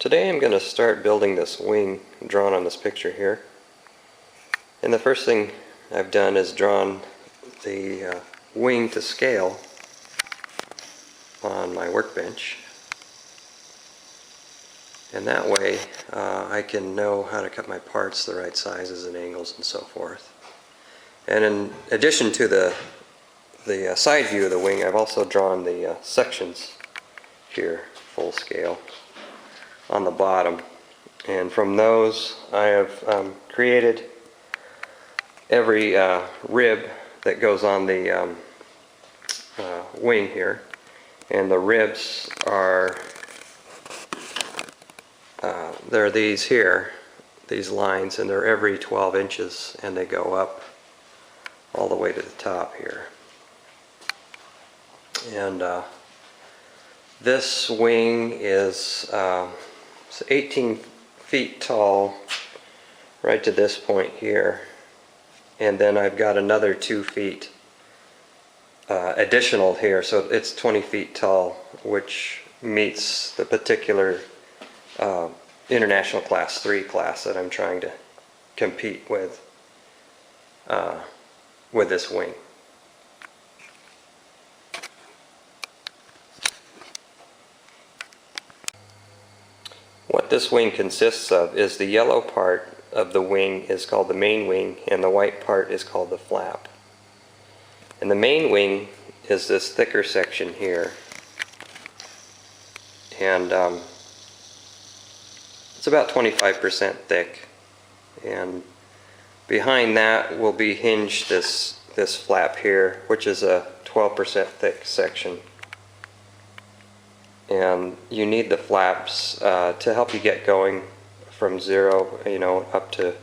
Today I'm going to start building this wing drawn on this picture here. And the first thing I've done is drawn the wing to scale on my workbench. And that way I can know how to cut my parts the right sizes and angles and so forth. And in addition to the side view of the wing, I've also drawn the sections here full scale on the bottom, and from those I have created every rib that goes on the wing here, and the ribs are they're these here, these lines, and they're every 12 inches and they go up all the way to the top here. And this wing is 18 feet tall right to this point here, and then I've got another 2 feet additional here, so it's 20 feet tall, which meets the particular International Class 3 class that I'm trying to compete with this wing. What this wing consists of is the yellow part of the wing is called the main wing, and the white part is called the flap. And the main wing is this thicker section here, and it's about 25% thick, and behind that will be hinged this flap here, which is a 12% thick section. And you need the flaps to help you get going from zero, up to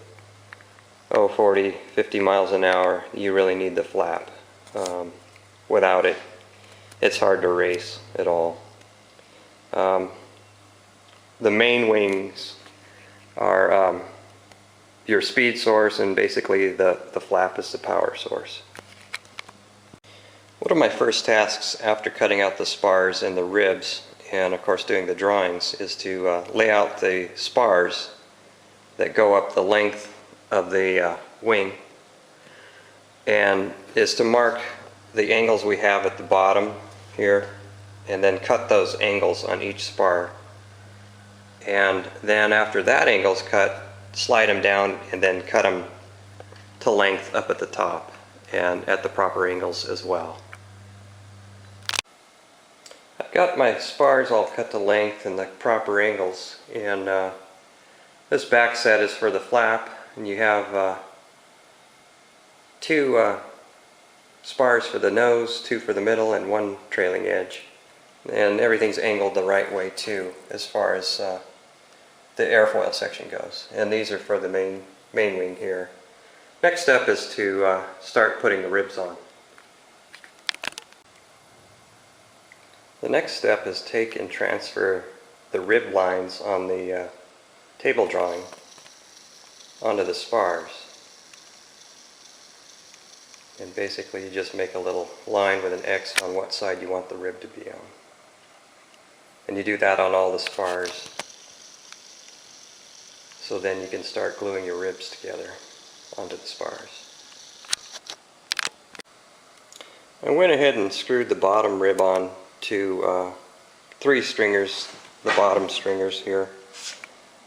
40, 50 miles an hour. You really need the flap. Without it, it's hard to race at all. The main wings are your speed source, and basically the flap is the power source. One of my first tasks after cutting out the spars and the ribs, and of course doing the drawings, is to lay out the spars that go up the length of the wing, and is to mark the angles we have at the bottom here, and then cut those angles on each spar. And then after that angle's cut, slide them down and then cut them to length up at the top and at the proper angles as well. I've got my spars all cut to length and the proper angles, and this back set is for the flap, and you have two spars for the nose, 2 for the middle, and 1 trailing edge. And everything's angled the right way too, as far as the airfoil section goes. And these are for the main wing here. Next step is to start putting the ribs on. The next step is take and transfer the rib lines on the table drawing onto the spars. And basically you just make a little line with an X on what side you want the rib to be on. And you do that on all the spars. So then you can start gluing your ribs together onto the spars. I went ahead and screwed the bottom rib on to 3 stringers, the bottom stringers here.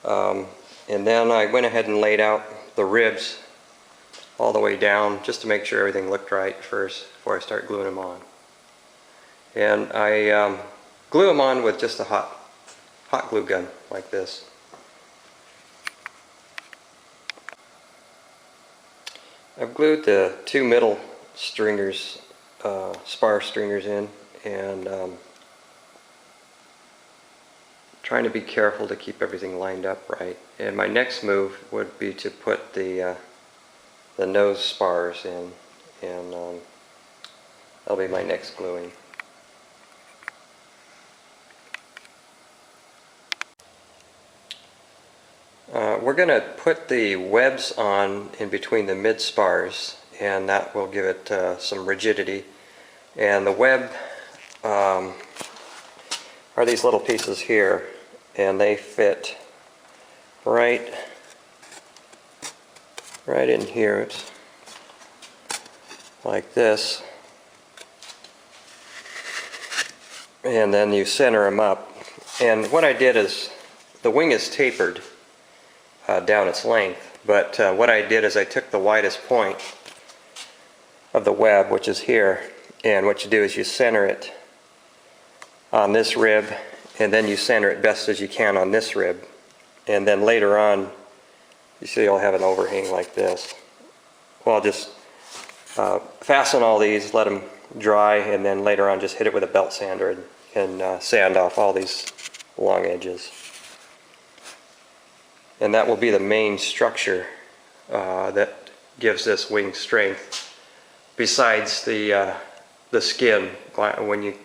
And then I went ahead and laid out the ribs all the way down just to make sure everything looked right first before I start gluing them on. And I glue them on with just a hot glue gun like this. I've glued the 2 middle stringers, spar stringers in, and trying to be careful to keep everything lined up right. And my next move would be to put the nose spars in, and that'll be my next gluing. We're going to put the webs on in between the mid spars, and that will give it some rigidity. And the web are these little pieces here, and they fit right in here. It's like this, and then you center them up. And what I did is, the wing is tapered down its length, but what I did is I took the widest point of the web, which is here, and what you do is you center it on this rib, and then you center it best as you can on this rib, and then later on you see you'll have an overhang like this. Well, I'll just fasten all these, let them dry, and then later on just hit it with a belt sander and sand off all these long edges. And that will be the main structure that gives this wing strength, besides the skin. When you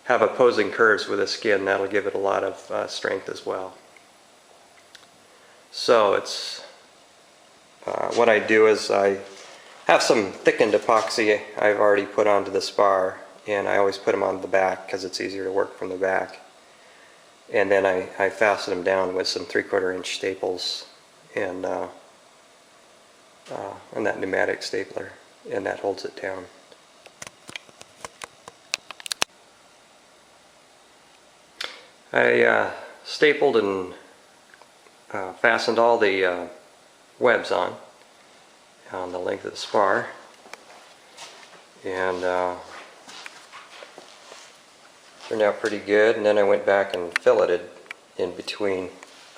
have opposing curves with the skin, that'll give it a lot of strength as well. So it's what I do is I have some thickened epoxy I've already put onto the spar, and I always put them on the back because it's easier to work from the back. And then I fasten them down with some 3/4 inch staples and that pneumatic stapler, and that holds it down. I stapled and fastened all the webs on the length of the spar, and turned out pretty good. And then I went back and filleted in between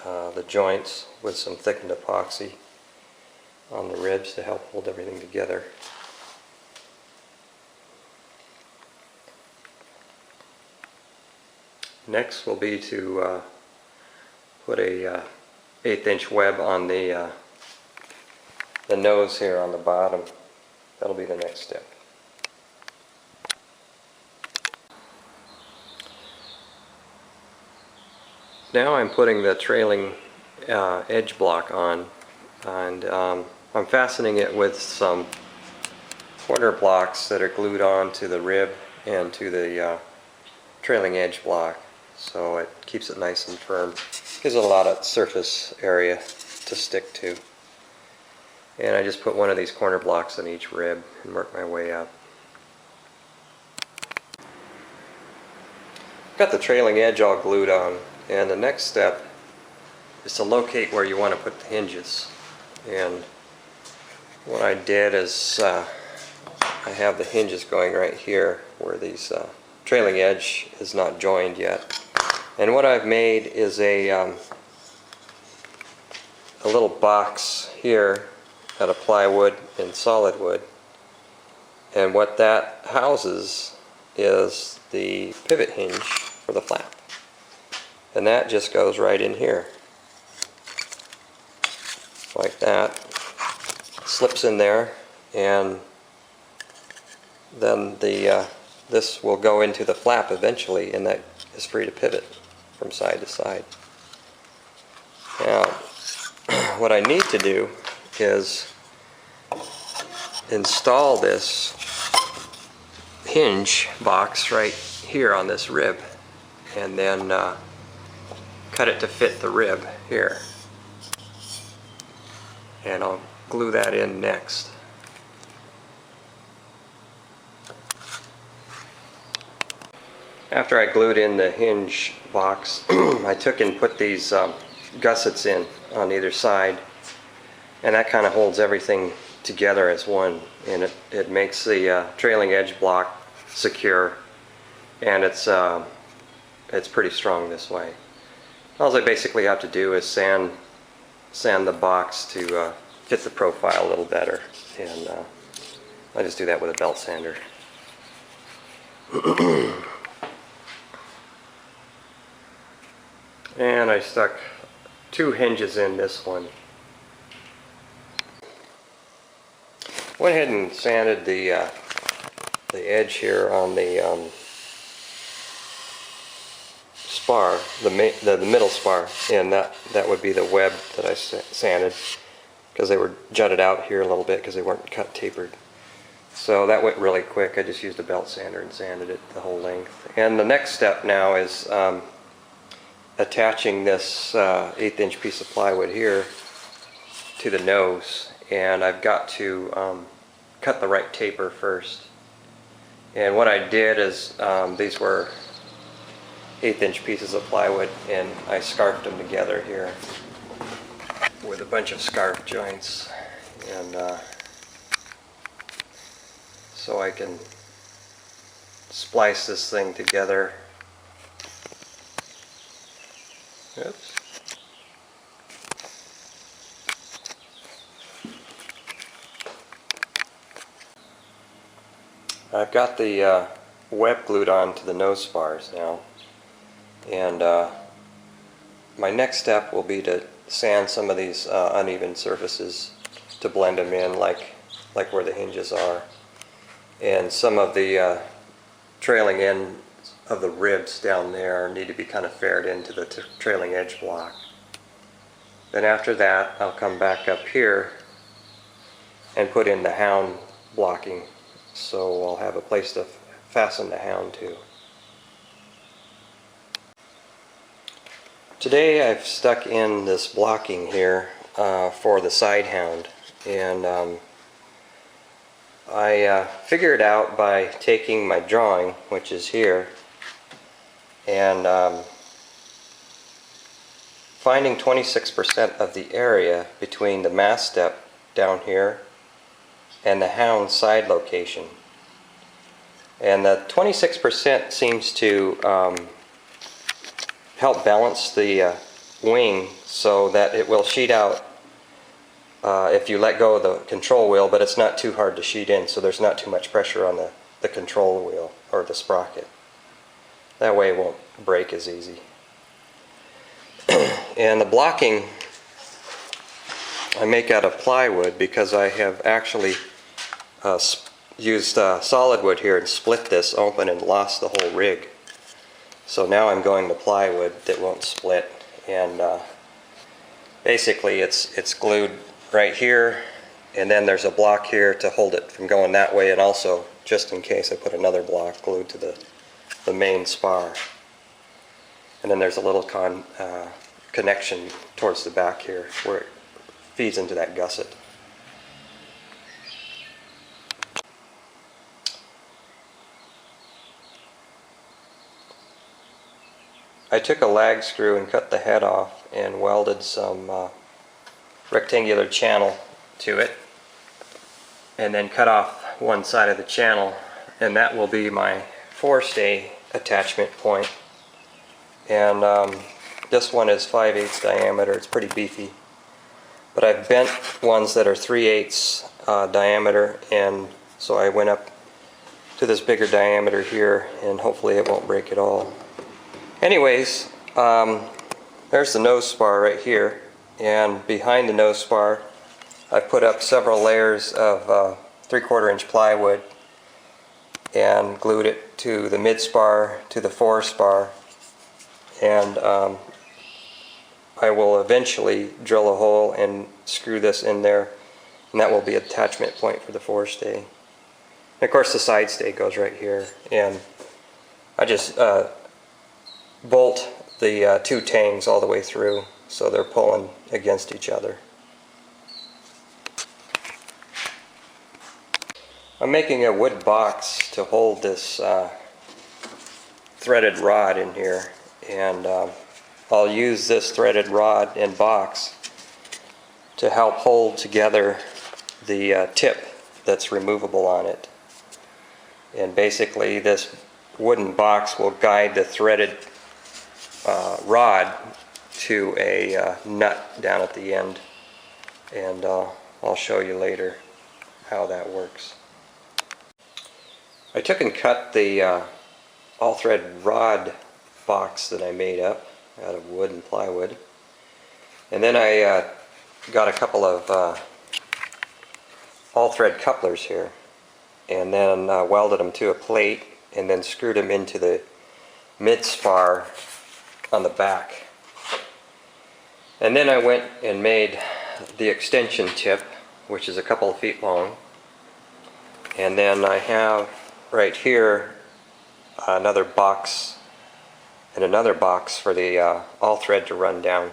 the joints with some thickened epoxy on the ribs to help hold everything together. Next will be to put a 1/8 inch web on the nose here on the bottom. That'll be the next step. Now I'm putting the trailing edge block on, and I'm fastening it with some corner blocks that are glued on to the rib and to the trailing edge block, so it keeps it nice and firm. Gives it a lot of surface area to stick to. And I just put one of these corner blocks on each rib and work my way up. Got the trailing edge all glued on, and the next step is to locate where you want to put the hinges. And what I did is I have the hinges going right here where these trailing edge is not joined yet. And what I've made is a little box here out of plywood and solid wood, and what that houses is the pivot hinge for the flap, and that just goes right in here like that, slips in there, and then this will go into the flap eventually, and that is free to pivot from side to side. Now what I need to do is install this hinge box right here on this rib, and then cut it to fit the rib here, and I'll glue that in next. After I glued in the hinge box, I took and put these gussets in on either side, and that kind of holds everything together as one, and it makes the trailing edge block secure, and it's pretty strong this way. All I basically have to do is sand the box to fit the profile a little better, and I just do that with a belt sander. And I stuck 2 hinges in this one. Went ahead and sanded the edge here on the spar, the middle spar, and that would be the web that I sanded, because they were jutted out here a little bit because they weren't cut tapered. So that went really quick. I just used a belt sander and sanded it the whole length. And the next step now is attaching this 1/8 inch piece of plywood here to the nose, and I've got to cut the right taper first. And what I did is, these were 1/8 inch pieces of plywood, and I scarfed them together here with a bunch of scarf joints, and so I can splice this thing together. Oops. I've got the web glued on to the nose spars now, and my next step will be to sand some of these uneven surfaces to blend them in, like where the hinges are, and some of the trailing end of the ribs down there need to be kind of fared into the trailing edge block. Then after that, I'll come back up here and put in the hound blocking, so I'll have a place to fasten the hound to. Today I've stuck in this blocking here for the side hound, and I figured out by taking my drawing, which is here, and finding 26% of the area between the mast step down here and the hound side location. And the 26% seems to help balance the wing so that it will sheet out if you let go of the control wheel, but it's not too hard to sheet in, so there's not too much pressure on the control wheel or the sprocket. That way it won't break as easy. And the blocking I make out of plywood because I have actually used solid wood here and split this open and lost the whole rig. So now I'm going to plywood that won't split, and basically it's glued right here, and then there's a block here to hold it from going that way, and also, just in case, I put another block glued to the main spar. And then there's a little connection towards the back here where it feeds into that gusset. I took a lag screw and cut the head off and welded some rectangular channel to it, and then cut off one side of the channel, and that will be my forestay attachment point. And this one is 5/8 diameter. It's pretty beefy, but I've bent ones that are 3/8 diameter, and so I went up to this bigger diameter here, and hopefully it won't break at all. Anyways, there's the nose spar right here, and behind the nose spar I put up several layers of 3/4 inch plywood and glued it to the mid spar, to the fore spar, and I will eventually drill a hole and screw this in there, and that will be an attachment point for the forestay. And of course the side stay goes right here, and I just bolt the two tangs all the way through so they're pulling against each other. I'm making a wood box to hold this threaded rod in here, and I'll use this threaded rod and box to help hold together the tip that's removable on it. And basically this wooden box will guide the threaded rod to a nut down at the end, and I'll show you later how that works. I took and cut the all thread rod box that I made up out of wood and plywood, and then I got a couple of all thread couplers here, and then welded them to a plate and then screwed them into the mid spar on the back. And then I went and made the extension tip, which is a couple of feet long, and then I have right here another box and another box for the all thread to run down.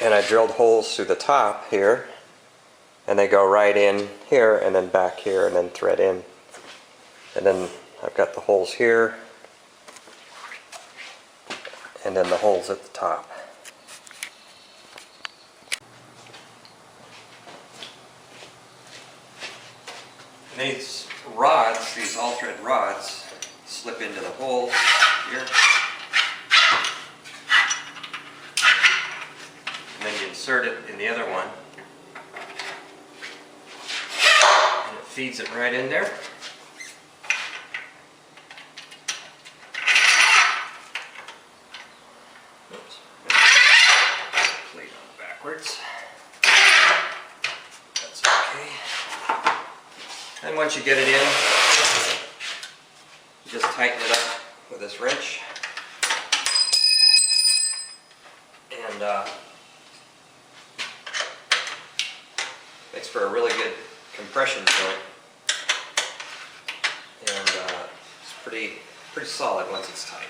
And I drilled holes through the top here, and they go right in here and then back here and then thread in. And then I've got the holes here and then the holes at the top. And these rods, these all thread rods, slip into the hole here. And then you insert it in the other one. And it feeds it right in there. Oops. Plate on backwards. That's okay. And once you get it in, you just tighten it up with this wrench. And makes for a really good compression joint. And it's pretty solid once it's tight.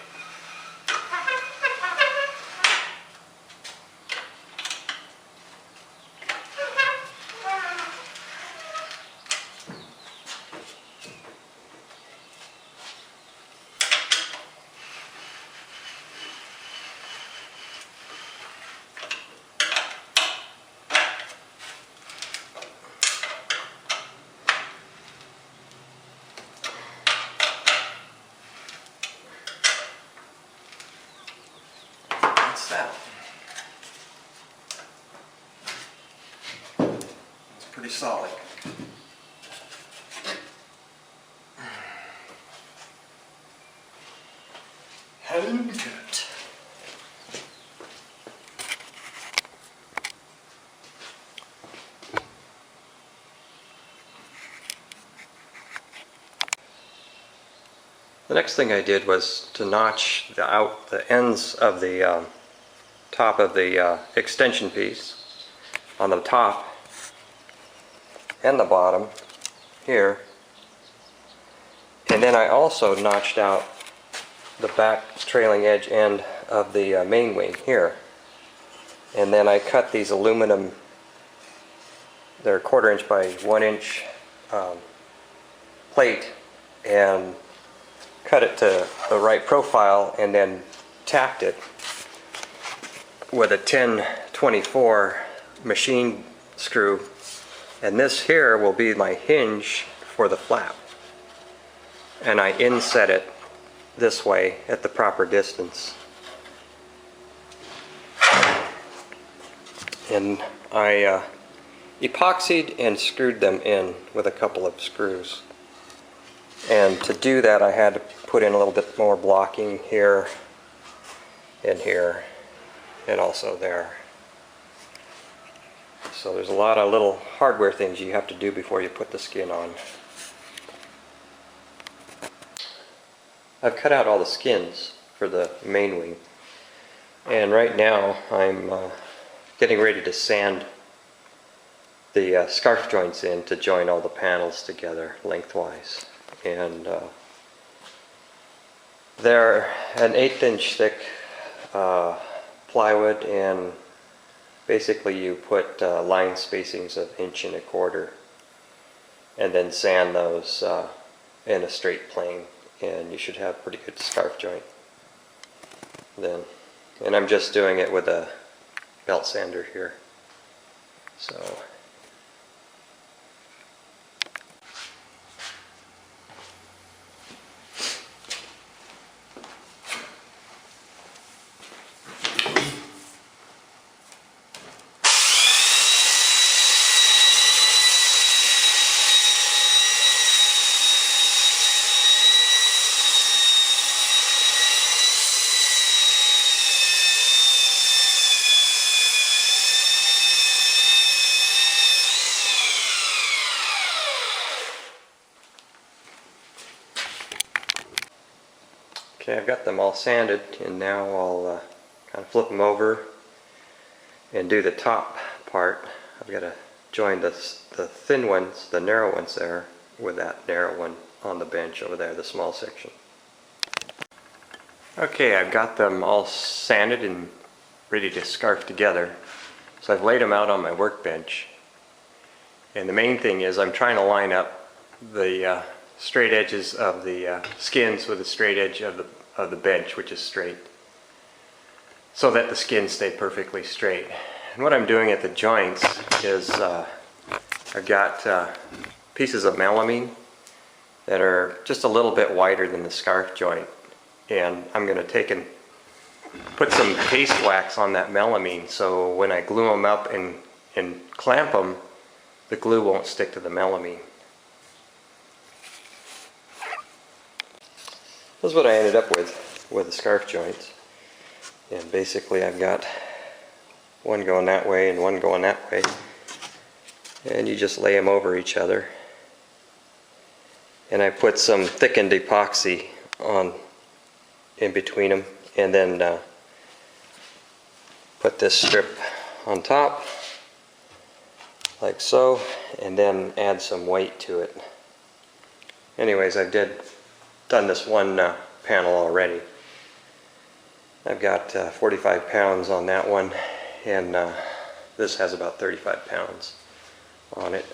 That. It's pretty solid. And good. The next thing I did was to notch the ends of the top of the extension piece on the top and the bottom here, and then I also notched out the back trailing edge end of the main wing here, and then I cut these aluminum, they're 1/4 inch by 1 inch plate, and cut it to the right profile and then tacked it with a 1024 machine screw, and this here will be my hinge for the flap, and I inset it this way at the proper distance, and I epoxied and screwed them in with a couple of screws. And to do that I had to put in a little bit more blocking here and here and also there. So there's a lot of little hardware things you have to do before you put the skin on. I've cut out all the skins for the main wing, and right now I'm getting ready to sand the scarf joints in to join all the panels together lengthwise. And they're an 1/8 inch thick plywood, and basically you put line spacings of 1 1/4 inch and then sand those in a straight plane, and you should have a pretty good scarf joint then. And I'm just doing it with a belt sander here. So okay, I've got them all sanded, and now I'll kind of flip them over and do the top part. I've got to join the thin ones, the narrow ones there, with that narrow one on the bench over there, the small section. Okay, I've got them all sanded and ready to scarf together. So I've laid them out on my workbench. And the main thing is I'm trying to line up the straight edges of the skins with the straight edge of the bench, which is straight, so that the skins stay perfectly straight. And what I'm doing at the joints is I've got pieces of melamine that are just a little bit wider than the scarf joint. And I'm going to take and put some paste wax on that melamine, so when I glue them up and clamp them, the glue won't stick to the melamine. This is what I ended up with the scarf joints. And basically I've got one going that way and one going that way. And you just lay them over each other. And I put some thickened epoxy on in between them, and then put this strip on top like so, and then add some weight to it. Anyways, I've done this one panel already. I've got 45 pounds on that one, and this has about 35 pounds on it.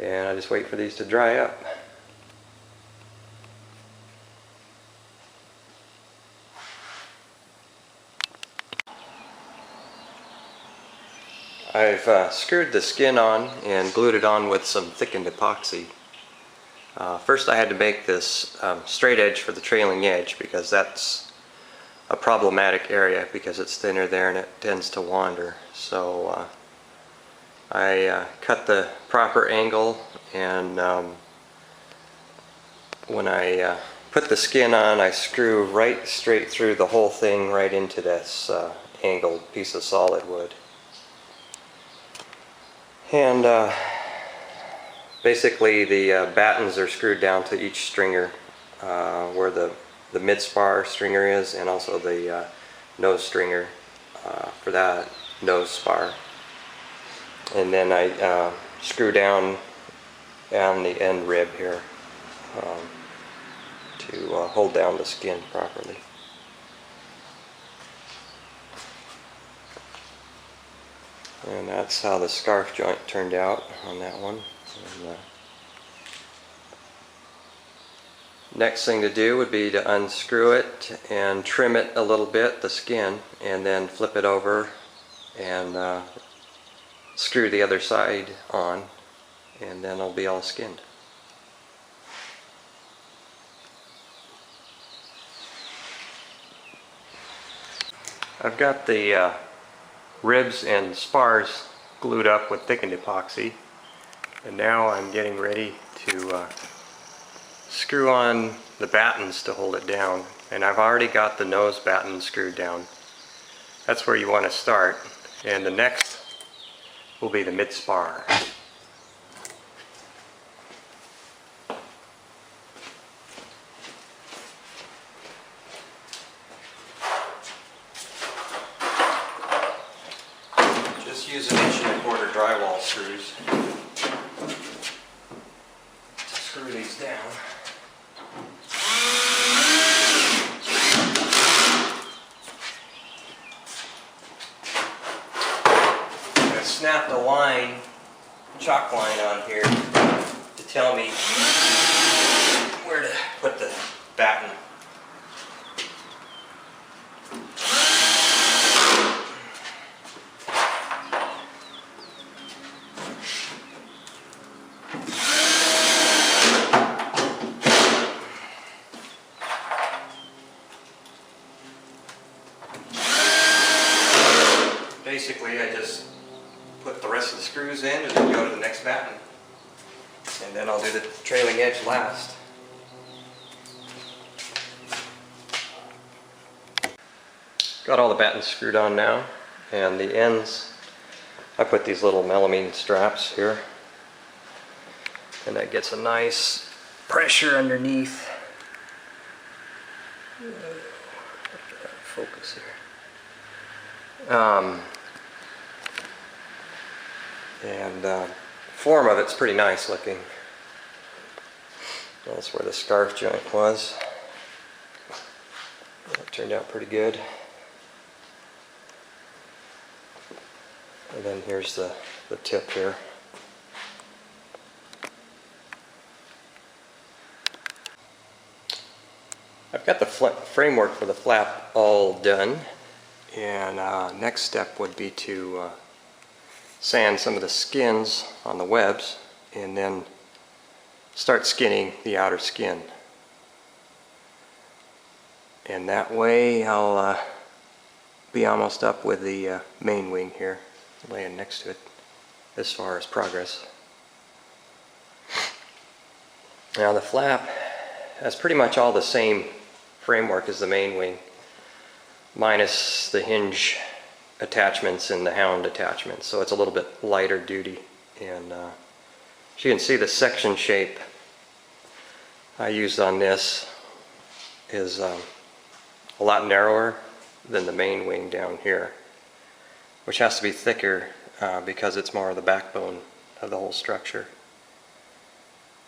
And I just wait for these to dry up. I've screwed the skin on and glued it on with some thickened epoxy. First I had to make this straight edge for the trailing edge, because that's a problematic area because it's thinner there and it tends to wander. So I cut the proper angle, and when I put the skin on, I screw right straight through the whole thing right into this angled piece of solid wood. And basically the battens are screwed down to each stringer, where the mid-spar stringer is, and also the nose stringer for that nose spar. And then I screw down the end rib here to hold down the skin properly. And that's how the scarf joint turned out on that one. And, next thing to do would be to unscrew it and trim it a little bit, the skin, and then flip it over and screw the other side on, and then it'll be all skinned. I've got the ribs and spars glued up with thickened epoxy, and now I'm getting ready to screw on the battens to hold it down. And I've already got the nose batten screwed down. That's where you want to start, and the next will be the mid spar. Use 1 1/4" drywall screws to screw these down. I'm going to snap the line, chalk line on here to tell me where to put the batten. Basically, I just put the rest of the screws in and then go to the next batten. And then I'll do the trailing edge last. Got all the battens screwed on now, and the ends, I put these little melamine straps here, and that gets a nice pressure underneath. Focus here. Form of it's pretty nice looking. That's where the scarf joint was. turned out pretty good. And then here's the tip here. I've got the framework for the flap all done, and next step would be to sand some of the skins on the webs and then start skinning the outer skin. And that way I'll be almost up with the main wing here, laying next to it as far as progress. Now the flap has pretty much all the same framework as the main wing, minus the hinge attachments and the hound attachments, so it's a little bit lighter duty. And as you can see, the section shape I used on this is a lot narrower than the main wing down here, which has to be thicker because it's more of the backbone of the whole structure.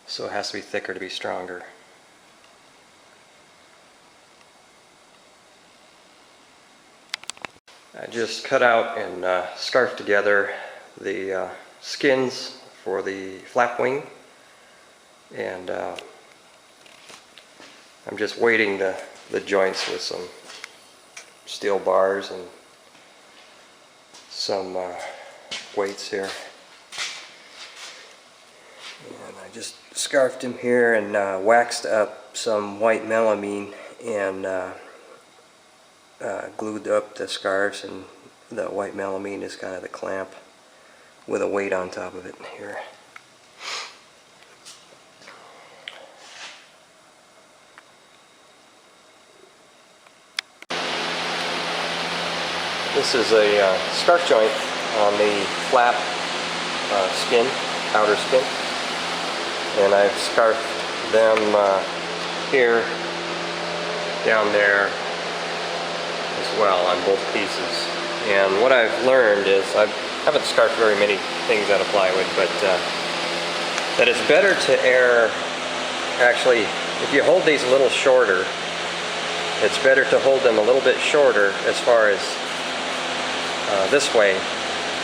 So it has to be thicker to be stronger. I just cut out and scarfed together the skins for the flap wing, and I'm just weighting the joints with some steel bars and some weights here. And I just scarfed him here and waxed up some white melamine and glued up the scarves, and the white melamine is kind of the clamp with a weight on top of it here. This is a scarf joint on the flap skin, outer skin, and I've scarfed them here, down there as well on both pieces. And what I've learned is, I haven't scarfed very many things out of plywood, but that it's better to err, actually, if you hold these a little shorter, it's better to hold them a little bit shorter as far as this way,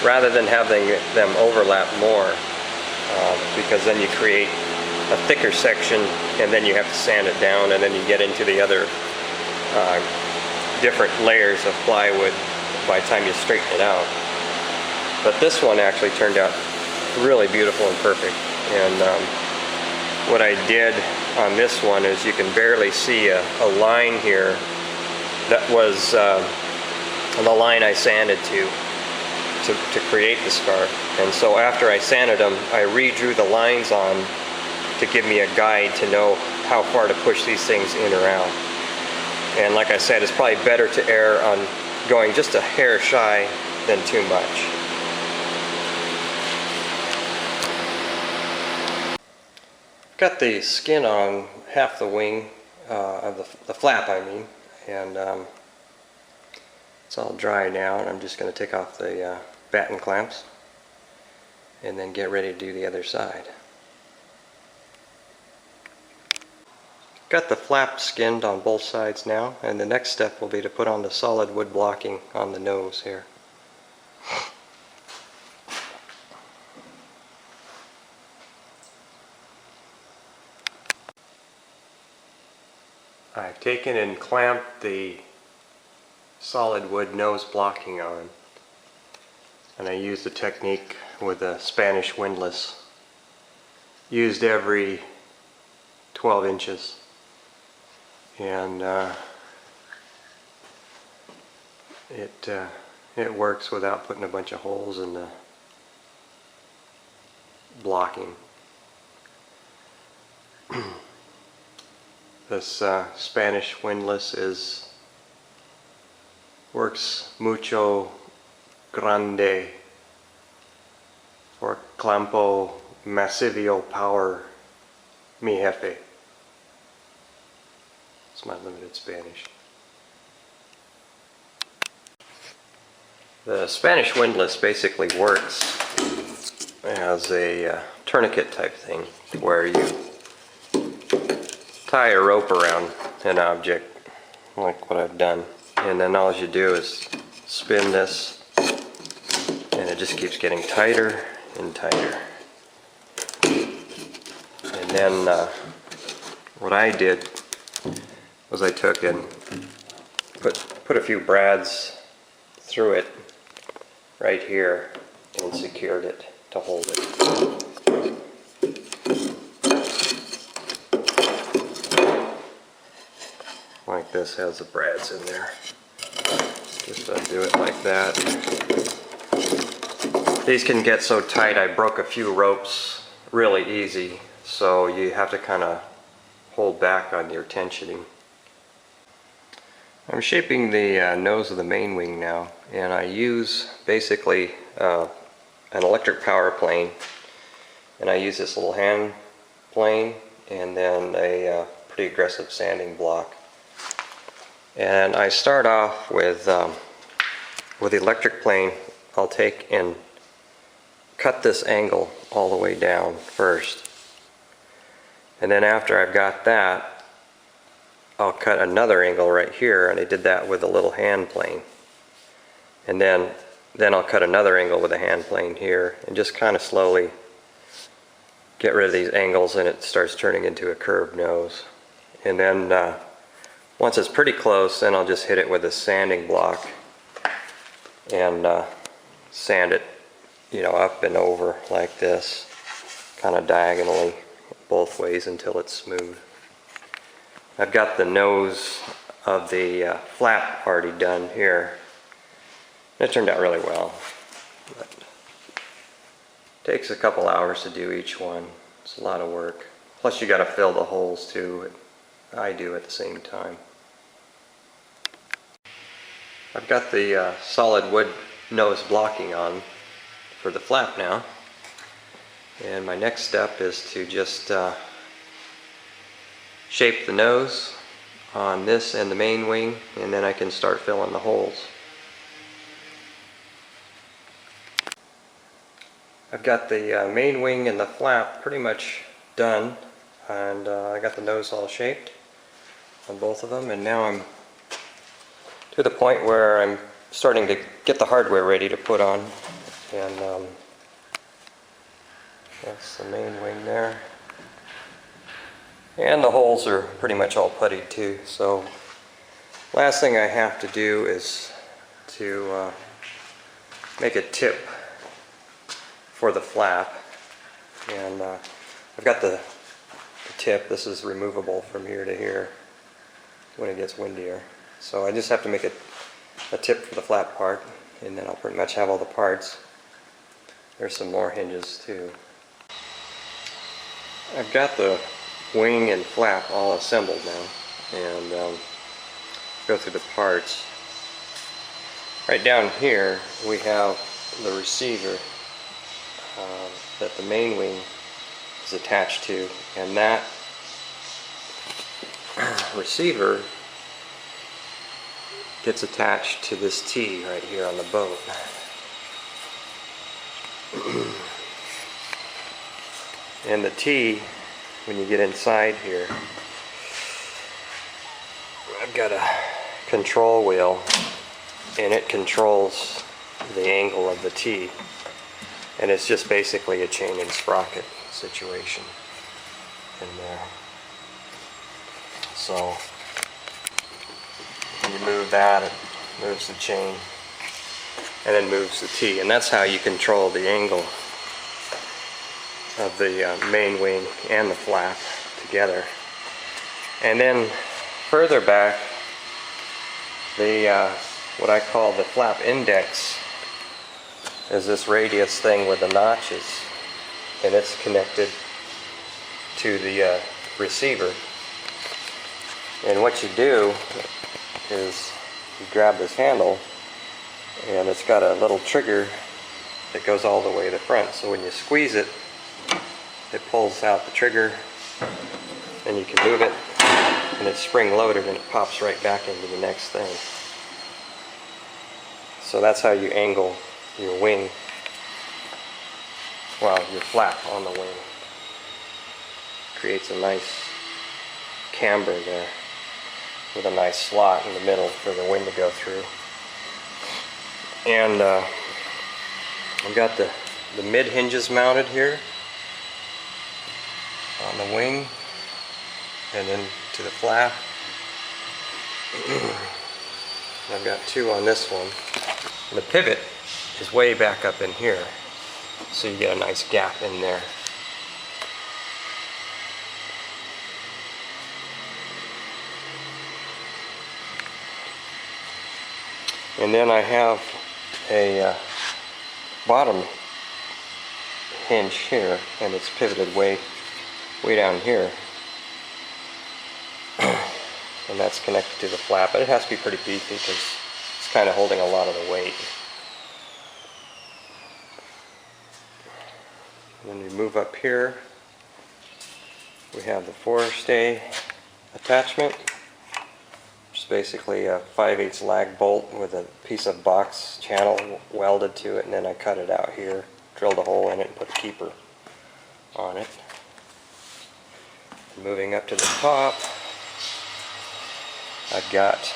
rather than having them overlap more, because then you create a thicker section and then you have to sand it down, and then you get into the other different layers of plywood by the time you straighten it out. But this one actually turned out really beautiful and perfect. And what I did on this one is, you can barely see a line here. That was the line I sanded to create the scarf. And so after I sanded them, I redrew the lines on to give me a guide to know how far to push these things in or out. And like I said, it's probably better to err on going just a hair shy than too much. Got the skin on half the wing, of the flap I mean, and it's all dry now, and I'm just going to take off the batten clamps and then get ready to do the other side. Got the flap skinned on both sides now, and the next step will be to put on the solid wood blocking on the nose here. I've taken and clamped the solid wood nose blocking on, and I used the technique with a Spanish windlass, used every 12 inches. And it works without putting a bunch of holes in the blocking. This Spanish windlass works mucho grande for clampo massivio power mi jefe. It's my limited Spanish. The Spanish windlass basically works as a tourniquet type thing, where you tie a rope around an object like what I've done. And then all you do is spin this, and it just keeps getting tighter and tighter. And then what I did was I took and put a few brads through it right here and secured it to hold it. Like this has the brads in there. Just undo it like that. These can get so tight, I broke a few ropes really easy, so you have to kind of hold back on your tensioning. I'm shaping the nose of the main wing now, and I use basically an electric power plane, and I use this little hand plane and then a pretty aggressive sanding block. And I start off with the electric plane. I'll take and cut this angle all the way down first, and then after I've got that, I'll cut another angle right here, and I did that with a little hand plane. And then I'll cut another angle with a hand plane here, and just kind of slowly get rid of these angles, and it starts turning into a curved nose. And then once it's pretty close, then I'll just hit it with a sanding block and sand it, you know, up and over like this, kind of diagonally both ways until it's smooth. I've got the nose of the flap already done here. It turned out really well. But it takes a couple hours to do each one. It's a lot of work. Plus you got to fill the holes too. I do at the same time. I've got the solid wood nose blocking on for the flap now. And my next step is to just shape the nose on this and the main wing, and then I can start filling the holes. I've got the main wing and the flap pretty much done, and I got the nose all shaped on both of them, and now I'm to the point where I'm starting to get the hardware ready to put on. And that's the main wing there. And the holes are pretty much all puttied too. So last thing I have to do is to make a tip for the flap. And I've got the tip. This is removable from here to here when it gets windier. So I just have to make a tip for the flap part, and then I'll pretty much have all the parts. There's some more hinges too. I've got the wing and flap all assembled now, and go through the parts. Right down here we have the receiver that the main wing is attached to, and that receiver gets attached to this T right here on the boat. And the T, when you get inside here, I've got a control wheel, and it controls the angle of the T, and it's just basically a chain and sprocket situation in there. So when you move that, it moves the chain and then moves the T, and that's how you control the angle of the main wing and the flap together. And then further back, the what I call the flap index is this radius thing with the notches, and it's connected to the receiver. And what you do is you grab this handle, and it's got a little trigger that goes all the way to the front, so when you squeeze it, it pulls out the trigger, and you can move it, and it's spring loaded, and it pops right back into the next thing. So that's how you angle your wing, well, your flap on the wing. Creates a nice camber there. with a nice slot in the middle for the wind to go through. And I've got the mid hinges mounted here on the wing and then to the flap. I've got two on this one. And the pivot is way back up in here, so you get a nice gap in there. And then I have a bottom hinge here, and it's pivoted way down here. And that's connected to the flap, but it has to be pretty beefy because it's kind of holding a lot of the weight. When we move up here, we have the forestay attachment, which is basically a 5/8 lag bolt with a piece of box channel welded to it, and then I cut it out here, drilled a hole in it, and put a keeper on it. Moving up to the top, I've got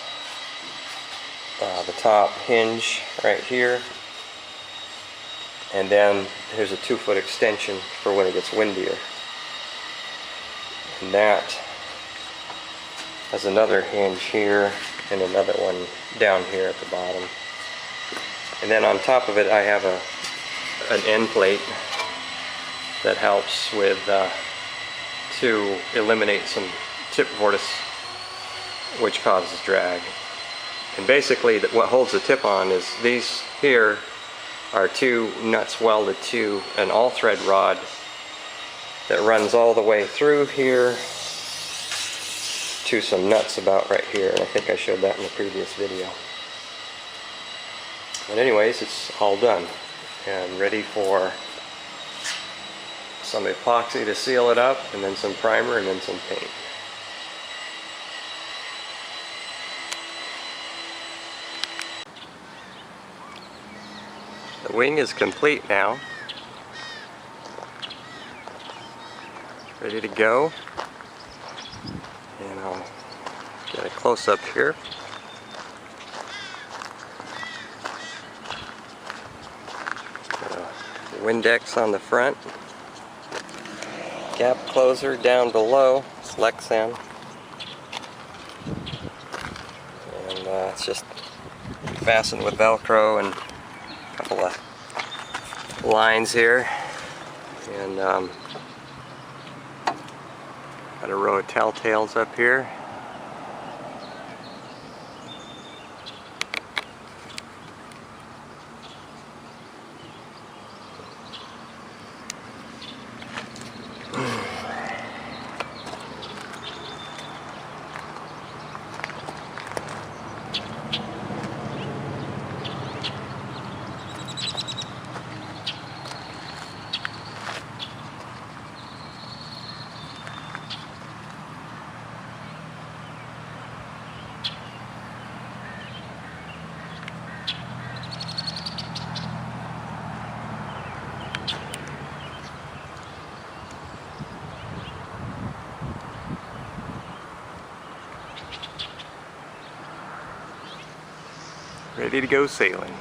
the top hinge right here, and then here's a 2-foot extension for when it gets windier. And that has another hinge here and another one down here at the bottom. And then on top of it I have an end plate that helps with to eliminate some tip vortice which causes drag. And basically what holds the tip on is these here are two nuts welded to an all-thread rod that runs all the way through here to some nuts about right here, and I think I showed that in the previous video. But anyways, it's all done and ready for some epoxy to seal it up, and then some primer, and then some paint. The wing is complete now. Ready to go. And I'll get a close-up here. Got a Windex on the front. Gap closer down below. It's Lexan. And it's just fastened with Velcro and a couple of lines here. And got a row of telltales up here. Ready to go sailing.